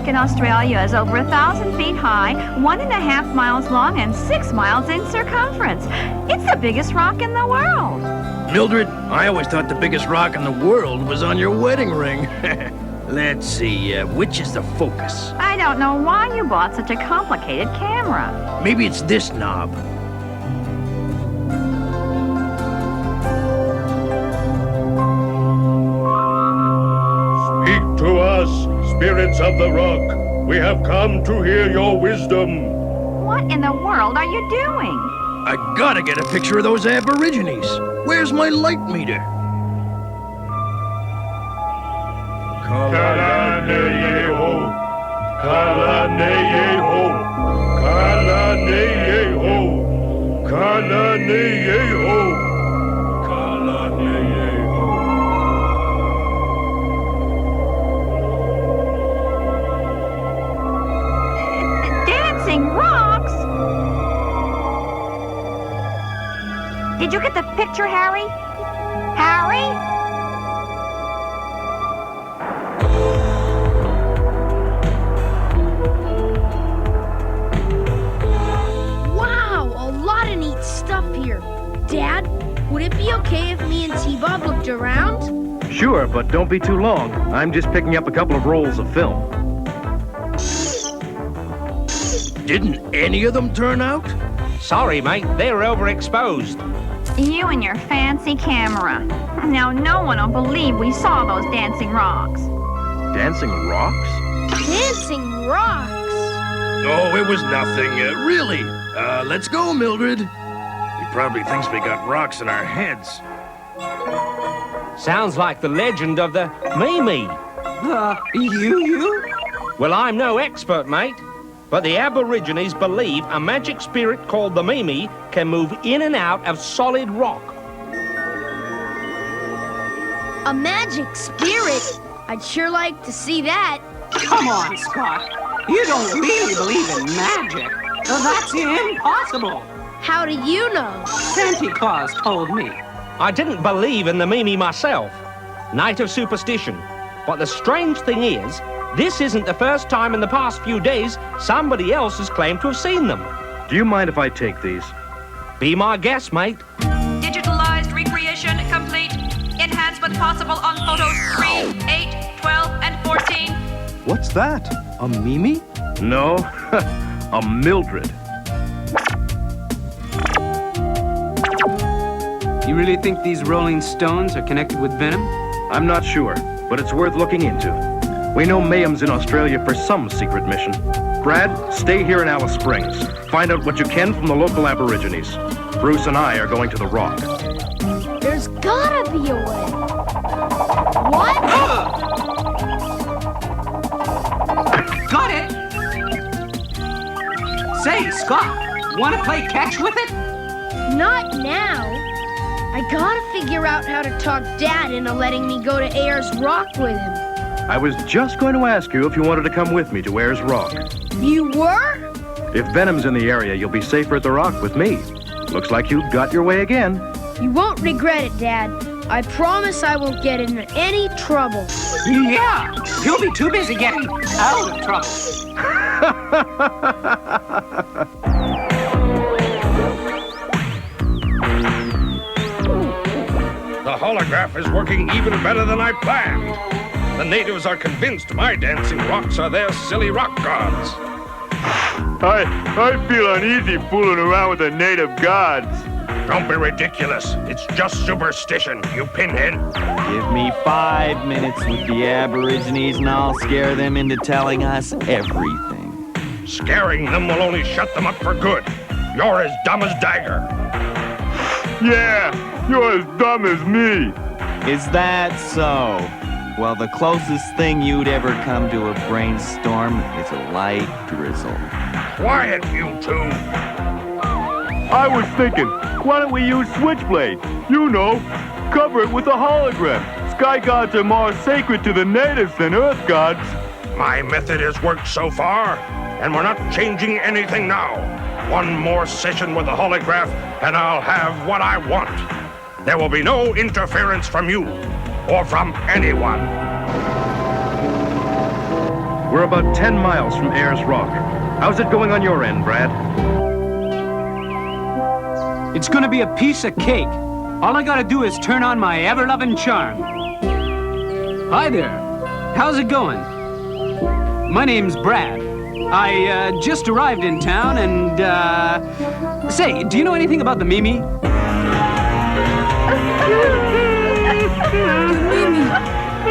rock in Australia is over 1,000 feet high, 1.5 miles long, and 6 miles in circumference. It's the biggest rock in the world. Mildred, I always thought the biggest rock in the world was on your wedding ring. Let's see, which is the focus? I don't know why you bought such a complicated camera. Maybe it's this knob. Speak to us, spirits of the rock. We have come to hear your wisdom. What in the world are you doing? I gotta get a picture of those Aborigines. Where's my light meter? Kalaneyeho, Kalaneyeho, Kalaneyeho, Kalaneyeho, Kalaneyeho. Dancing rocks? Did you get the picture, Harry? Harry? Dad, would it be okay if me and T-Bob looked around? Sure, but don't be too long. I'm just picking up a couple of rolls of film. Didn't any of them turn out? Sorry, mate, they're overexposed. You and your fancy camera. Now no one will believe we saw those dancing rocks. Dancing rocks? Dancing rocks? Oh, it was nothing, really. Let's go, Mildred. He probably thinks we got rocks in our heads. Sounds like the legend of the Mimi. You? Well, I'm no expert, mate, but the Aborigines believe a magic spirit called the Mimi can move in and out of solid rock. A magic spirit? I'd sure like to see that. Come on, Scott. You don't really believe in magic. That's impossible. How do you know? Santa Claus told me. I didn't believe in the Mimi myself. Native superstition. But the strange thing is, this isn't the first time in the past few days somebody else has claimed to have seen them. Do you mind if I take these? Be my guest, mate. Digitalized recreation complete. Enhancement possible on photos 3, 8, 12, and 14. What's that? A Mimi? No, a Mildred. You really think these Rolling Stones are connected with Venom? I'm not sure, but it's worth looking into. We know Mayhem's in Australia for some secret mission. Brad, stay here in Alice Springs. Find out what you can from the local Aborigines. Bruce and I are going to the Rock. There's gotta be a way. What? Got it! Say, Scott, want to play catch with it? Not now. I gotta figure out how to talk Dad into letting me go to Ayers Rock with him. I was just going to ask you if you wanted to come with me to Ayers Rock. You were? If Venom's in the area, you'll be safer at the Rock with me. Looks like you got your way again. You won't regret it, Dad. I promise I won't get into any trouble. Yeah, he'll be too busy getting out of trouble. The holograph is working even better than I planned. The natives are convinced my dancing rocks are their silly rock gods. I feel uneasy fooling around with the native gods. Don't be ridiculous. It's just superstition, you pinhead. Give me 5 minutes with the Aborigines and I'll scare them into telling us everything. Scaring them will only shut them up for good. You're as dumb as Dagger. Yeah, you're as dumb as me. Is that so? Well, the closest thing you'd ever come to a brainstorm is a light drizzle. Quiet, you two. I was thinking, why don't we use Switchblade? You know, cover it with a hologram. Sky gods are more sacred to the natives than Earth gods. My method has worked so far, and we're not changing anything now. One more session with the holograph, and I'll have what I want. There will be no interference from you, or from anyone. We're about 10 miles from Ayers Rock. How's it going on your end, Brad? It's gonna be a piece of cake. All I gotta do is turn on my ever-loving charm. Hi there. How's it going? My name's Brad. I just arrived in town and, say, do you know anything about the Mimi? The Mimi.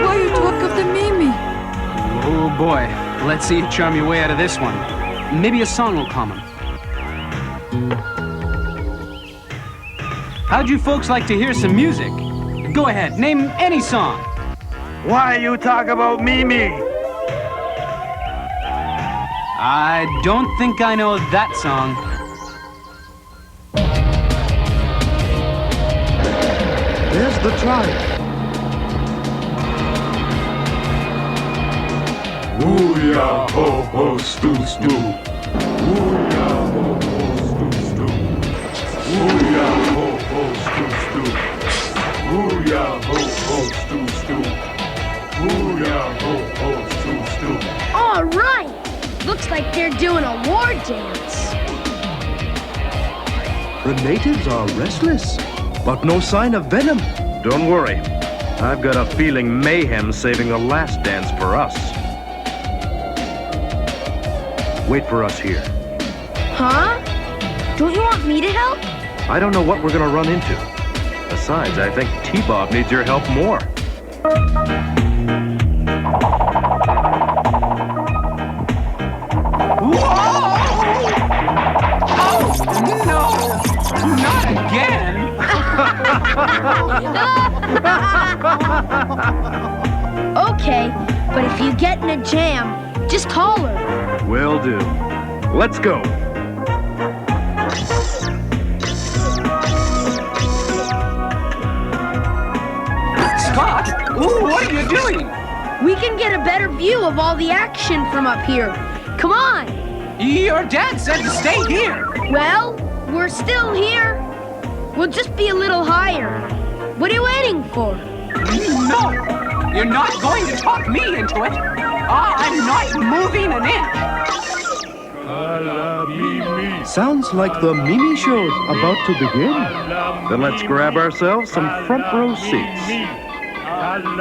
Why you talk of the Mimi? Oh boy, let's see you charm your way out of this one. Maybe a song will calm him. How'd you folks like to hear some music? Go ahead, name any song. Why you talk about Mimi? I don't think I know that song. There's the tribe. Ooh-yah, ho-ho, stew-stew. Ooh-yah, ho-ho, stew-stew. Ooh-yah, ho-ho, stew-stew. Ooh-yah, ho-ho, stew-stew. Ooh-yah, ho-ho, stew-stew. All right! Looks like they're doing a war dance. The natives are restless, but no sign of venom. Don't worry. I've got a feeling Mayhem's saving the last dance for us. Wait for us here. Huh? Don't you want me to help? I don't know what we're gonna run into. Besides, I think T-Bob needs your help more. Not again! Okay, but if you get in a jam, just call her. Will do. Let's go. Scott, what are you doing? We can get a better view of all the action from up here. Come on! Your dad said to stay here. Well, we're still here. We'll just be a little higher. What are you waiting for? No, you're not going to talk me into it. I'm not moving an inch. Sounds like the Mimi show's about to begin. Then let's grab ourselves some front row seats. I'm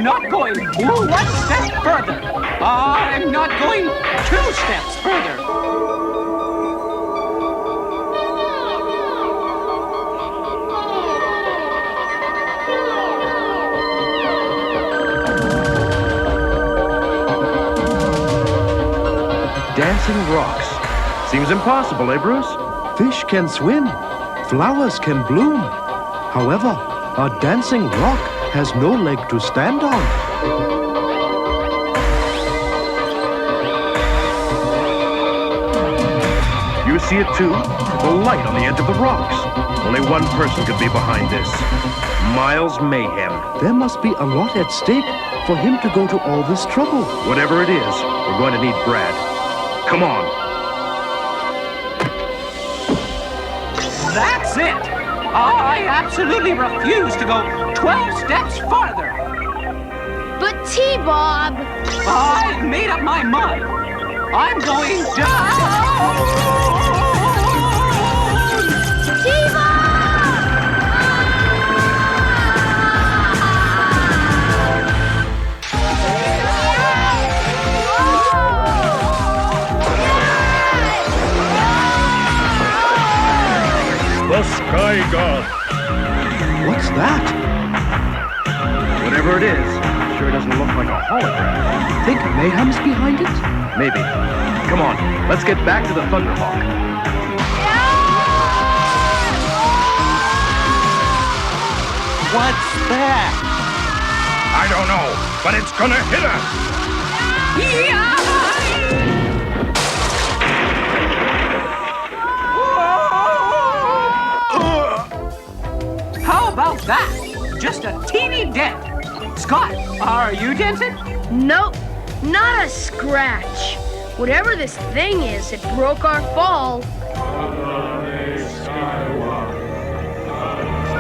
not going 1 step further. I'm not going 2 steps further. Dancing rocks. Seems impossible, eh, Bruce? Fish can swim, flowers can bloom. However, a dancing rock has no leg to stand on. You see it too? The light on the edge of the rocks. Only one person could be behind this. Miles Mayhem. There must be a lot at stake for him to go to all this trouble. Whatever it is, we're going to need Brad. Come on. That's it. I absolutely refuse to go 12 steps farther. But T-Bob! I've made up my mind. I'm going down! T-Bob! The Sky God. What's that? Whatever it is, sure doesn't look like a hologram. Think Mayhem's behind it? Maybe. Come on, let's get back to the Thunderhawk. What's that? I don't know, but it's gonna hit us. How about that? Just a teeny dent. Scott, are you dented? Nope, not a scratch. Whatever this thing is, it broke our fall.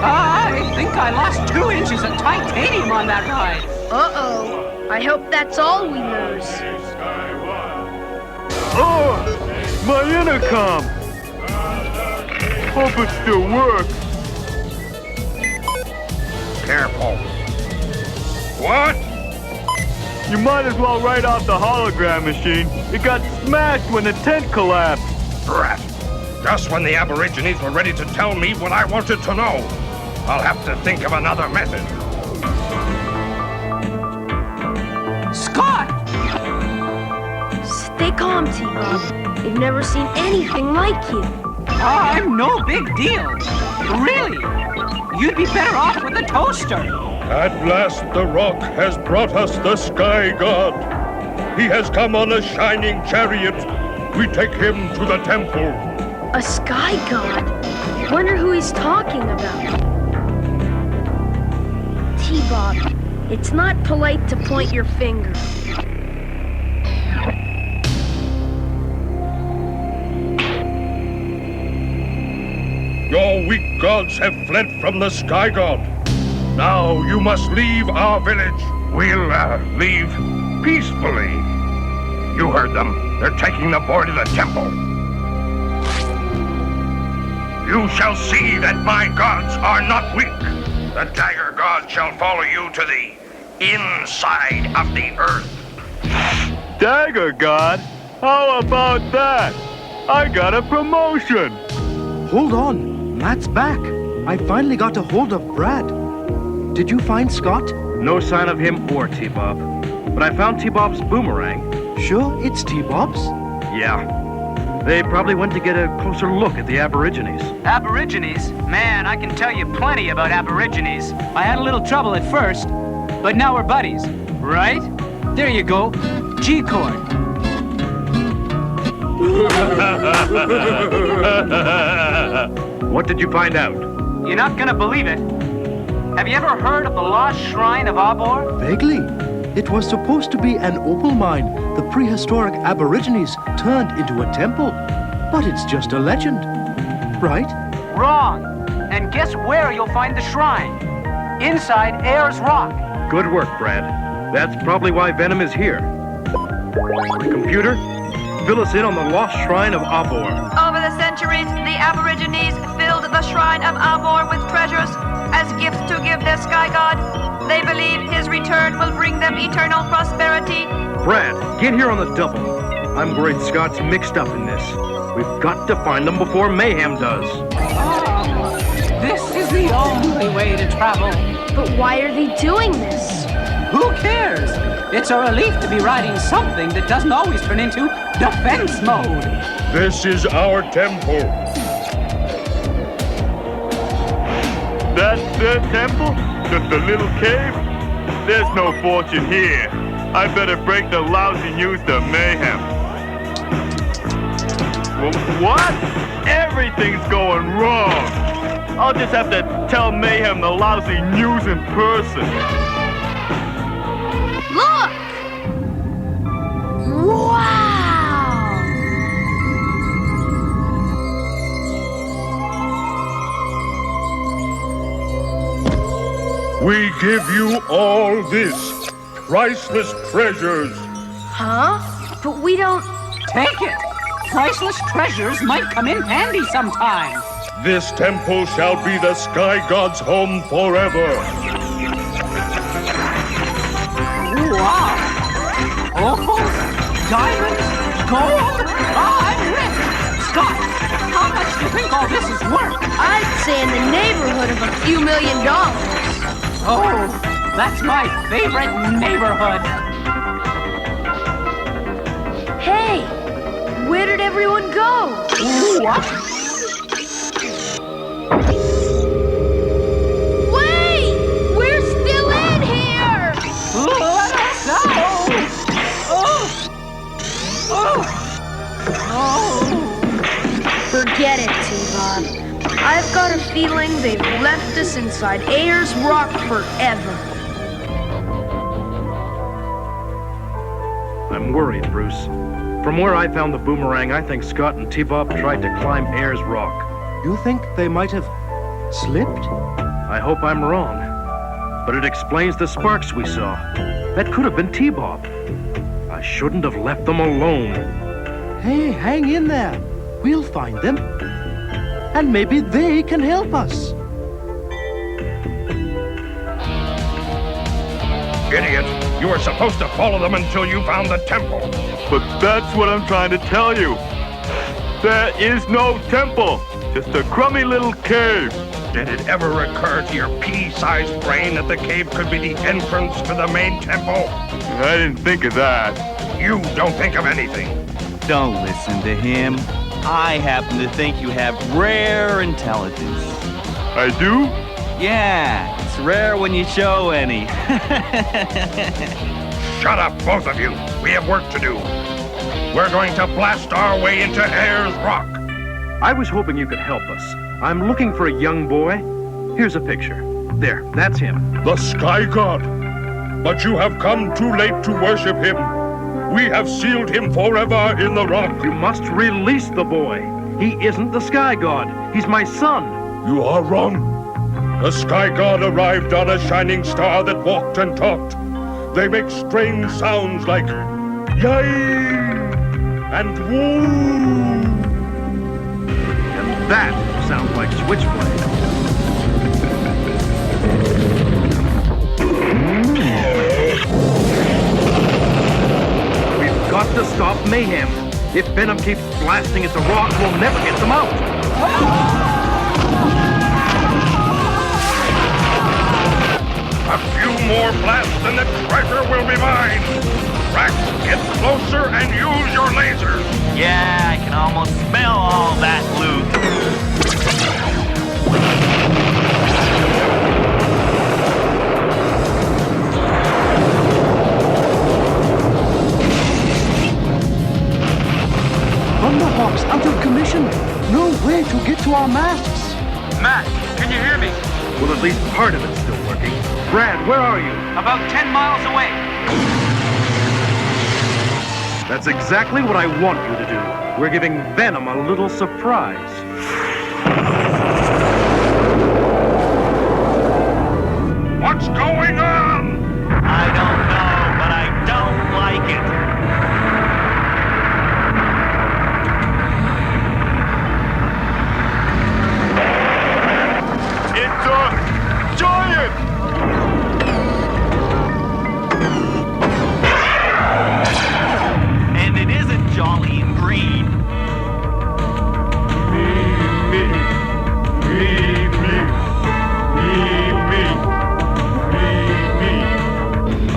I think I lost 2 inches of titanium on that ride. Uh-oh. I hope that's all we lose. Oh, my intercom. Hope it still works. Careful. What? You might as well write off the hologram machine. It got smashed when the tent collapsed. Drat. Just when the Aborigines were ready to tell me what I wanted to know. I'll have to think of another method. Scott! Stay calm, T-Bob. They've never seen anything like you. I'm no big deal. Really. You'd be better off with a toaster. At last the rock has brought us the Sky God. He has come on a shining chariot. We take him to the temple. A sky god? Wonder who he's talking about. T-Bob, it's not polite to point your finger. Your weak gods have fled from the Sky God. Now you must leave our village. We'll, leave peacefully. You heard them. They're taking the boy to the temple. You shall see that my gods are not weak. The Dagger God shall follow you to the inside of the earth. Dagger God? How about that? I got a promotion. Hold on. Matt's back. I finally got a hold of Brad. Did you find Scott? No sign of him or T-Bob. But I found T-Bob's boomerang. Sure, it's T-Bob's? Yeah. They probably went to get a closer look at the Aborigines. Aborigines? Man, I can tell you plenty about Aborigines. I had a little trouble at first, but now we're buddies, right? There you go. G-chord. What did you find out? You're not gonna believe it. Have you ever heard of the Lost Shrine of Abor? Vaguely. It was supposed to be an opal mine the prehistoric Aborigines turned into a temple. But it's just a legend, right? Wrong. And guess where you'll find the shrine? Inside Ayers Rock. Good work, Brad. That's probably why Venom is here. Computer, fill us in on the Lost Shrine of Abor. Over the centuries, the Aborigines filled the Shrine of Abor with treasures as gifts to give their sky god. They believe his return will bring them eternal prosperity. Brad, get here on the double. I'm worried Scott's mixed up in this. We've got to find them before Mayhem does. Oh, this is the only way to travel. But why are they doing this? Who cares? It's a relief to be riding something that doesn't always turn into defense mode. This is our temple. That's the temple? Just a little cave? There's no fortune here. I better break the lousy news to Mayhem. What? Everything's going wrong. I'll just have to tell Mayhem the lousy news in person. Look! Wow! We give you all this. Priceless treasures. Huh? But we don't... Take it. Priceless treasures might come in handy sometime. This temple shall be the Sky God's home forever. Wow. Oh, diamonds, gold. I'm rich. Scott, how much do you think all this is worth? I'd say in the neighborhood of a few $1 million. Oh, that's my favorite neighborhood. Hey, where did everyone go? What? Wait! We're still in here! Let us out! Forget it, T-Bob. I've got a feeling they've left us inside Ayers Rock forever. I'm worried, Bruce. From where I found the boomerang, I think Scott and T-Bob tried to climb Ayers Rock. You think they might have slipped? I hope I'm wrong. But it explains the sparks we saw. That could have been T-Bob. I shouldn't have left them alone. Hey, hang in there. We'll find them. And maybe they can help us. Idiot, you were supposed to follow them until you found the temple. But that's what I'm trying to tell you. There is no temple, just a crummy little cave. Did it ever occur to your pea-sized brain that the cave could be the entrance to the main temple? I didn't think of that. You don't think of anything. Don't listen to him. I happen to think you have rare intelligence. I do? Yeah, it's rare when you show any. Shut up, both of you. We have work to do. We're going to blast our way into Ayers Rock. I was hoping you could help us. I'm looking for a young boy. Here's a picture. There, that's him. The Sky God. But you have come too late to worship him. We have sealed him forever in the rock. You must release the boy. He isn't the Sky God. He's my son. You are wrong. The Sky God arrived on a shining star that walked and talked. They make strange sounds like yay and woo. And that sounds like Switchblade. We've got to stop mayhem. If Venom keeps blasting at the rock, we'll never get them out. A few more blasts and the treasure will be mine. Drax, get closer and use your lasers. Yeah, I can almost smell all that loot. Thunderhawk's out of commission. No way to get to our masks. Matt, can you hear me? Well, at least part of it's still working. Brad, where are you? About 10 miles away. That's exactly what I want you to do. We're giving Venom a little surprise. What's going on? I don't know, but I don't like it. It's a giant! And it isn't jolly and green.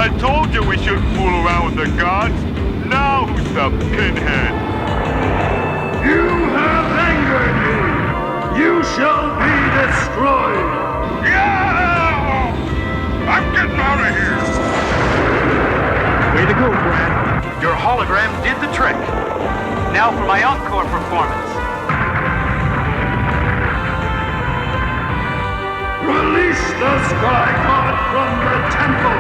I told you we shouldn't fool around with the gods. Now who's the pinhead? You have angered me. You shall be destroyed. Yeah! I'm getting out of here. Way to go, Brad. Your hologram did the trick. Now for my encore performance. Release the Sky God from the temple.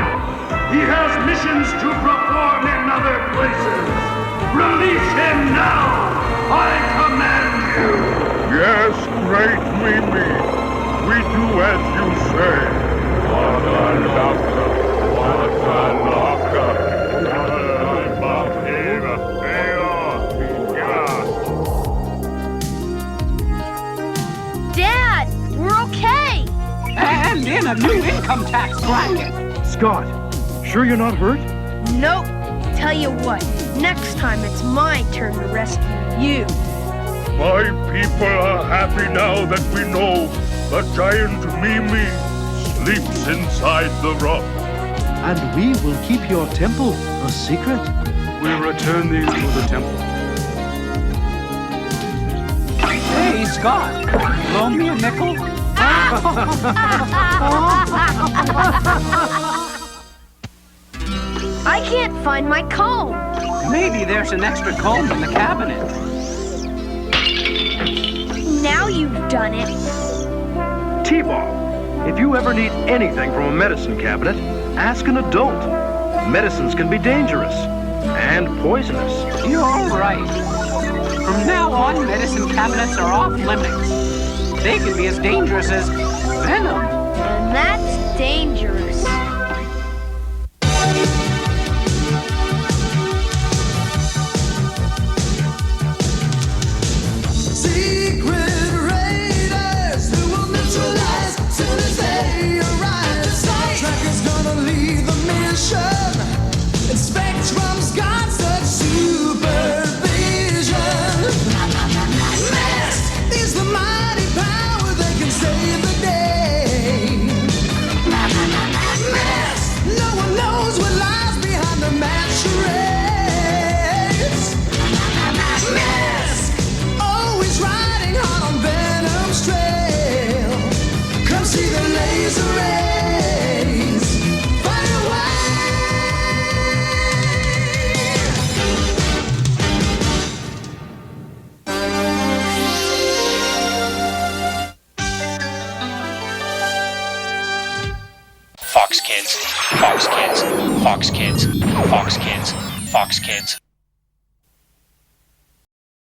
He has missions to perform in other places. Release him now. I command you. Yes, great Mimi. We do as you say. Dad, we're okay. And in a new income tax bracket. Scott, sure you're not hurt? Nope. Tell you what, next time it's my turn to rescue you. My people are happy now that we know the giant Mimi sleeps inside the rock. And we will keep your temple a secret. We'll return these to the temple. Hey, Scott, loan me a nickel? I can't find my comb. Maybe there's an extra comb in the cabinet. Now you've done it. T-Bob, if you ever need anything from a medicine cabinet, ask an adult. Medicines can be dangerous and poisonous. You're right. From now on, medicine cabinets are off limits. They can be as dangerous as venom. And that's dangerous. Secret raiders who will neutralize soon as they arrive. Tracker's gonna lead the mission, and Spectrum's got such supervision. Mask is the mighty power that can save the day. Mask, no one knows what lies behind the mad charades. Mask, always riding hard on Venom's trail. Come see the laser rays fire away. Fox Kids, Fox Kids, Fox Kids, Fox Kids, Fox Kids.